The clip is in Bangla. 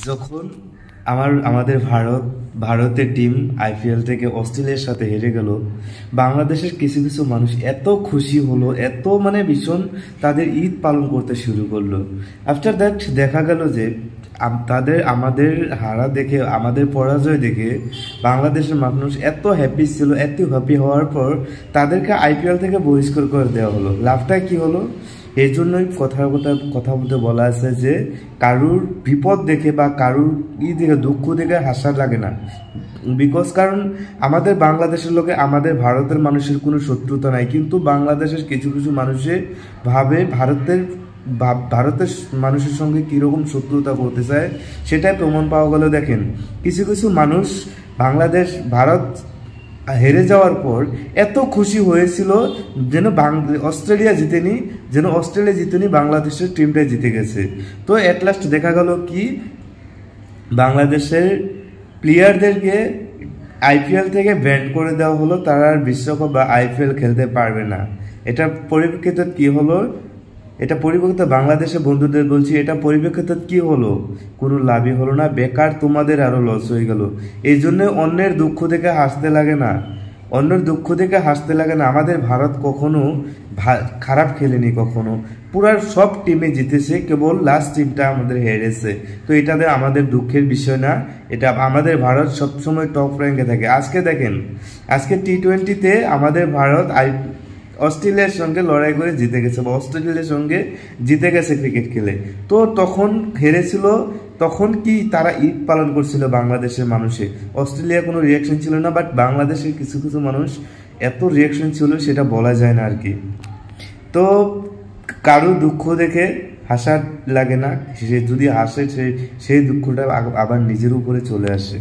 যখন আমাদের ভারতের টিম আইপিএল থেকে অস্ট্রেলিয়ার সাথে হেরে গেল, বাংলাদেশের কিছু কিছু মানুষ এত খুশি হলো, এত মানে ভীষণ তাদের ঈদ পালন করতে শুরু করলো। আফটার দ্যাট দেখা গেল যে আমাদের হারা দেখে, আমাদের পরাজয় দেখে বাংলাদেশের মানুষ এত হ্যাপি ছিল। এত হ্যাপি হওয়ার পর তাদেরকে আইপিএল থেকে বহিষ্কার করে দেওয়া হলো। লাভটা কি হলো? এই জন্যই কথা বলতে বলা আছে যে কারুর বিপদ দেখে বা কারুর দেখে, দুঃখ দেখে হাসা লাগে না। কারণ আমাদের বাংলাদেশের লোকে, আমাদের ভারতের মানুষের কোনো শত্রুতা নাই, কিন্তু বাংলাদেশের কিছু কিছু মানুষে ভাবে ভারতের মানুষের সঙ্গে কীরকম শত্রুতা করতে চায়, সেটাই প্রমাণ পাওয়া গেল। দেখেন, কিছু কিছু মানুষ ভারত হেরে যাওয়ার পর এত খুশি হয়েছিল যেন অস্ট্রেলিয়া জিতেনি, বাংলাদেশের টিমটাই জিতে গেছে। তো এট লাস্ট দেখা গেল কি, বাংলাদেশের প্লেয়ারদেরকে আইপিএল থেকে ব্যান করে দেওয়া হলো। তারা আর বিশ্বকাপ বা আইপিএল খেলতে পারবে না। এটা পরিপ্রেক্ষিতে কি হলো? এটা পরিপ্রেক্ষিতে বাংলাদেশের বন্ধুদের বলছি, এটা পরিপ্রেক্ষিতে কি হলো? কোনো লাভই হলো না, বেকার তোমাদের আরো লস হয়ে গেল। এই জন্য অন্যের দুঃখ দেখে হাসতে লাগে না, আমাদের ভারত কখনো খারাপ খেলেনি, কখনো পুরা সব টিমে জিতেছে, কেবল লাস্ট টিমটা আমাদের হেরেছে। তো এটাতে আমাদের দুঃখের বিষয় না, এটা আমাদের ভারত সবসময় টপ র্যাঙ্কে থাকে। আজকে দেখেন, আজকে টি-20-তে আমাদের ভারত অস্ট্রেলিয়ার সঙ্গে লড়াই করে জিতে গেছে, বা অস্ট্রেলিয়ার সঙ্গে জিতে গেছে ক্রিকেট খেলে। তো তখন হেরেছিল, তখন কি তারা ঈদ পালন করছিল বাংলাদেশের মানুষে? অস্ট্রেলিয়া কোনো রিয়াকশন ছিল না, বাট বাংলাদেশের কিছু কিছু মানুষ এত রিয়াকশন ছিল, সেটা বলা যায় না আর কি। তো কারো দুঃখ দেখে হাসা লাগে না, সে যদি হাসে সেই দুঃখটা আবার নিজের উপরে চলে আসে।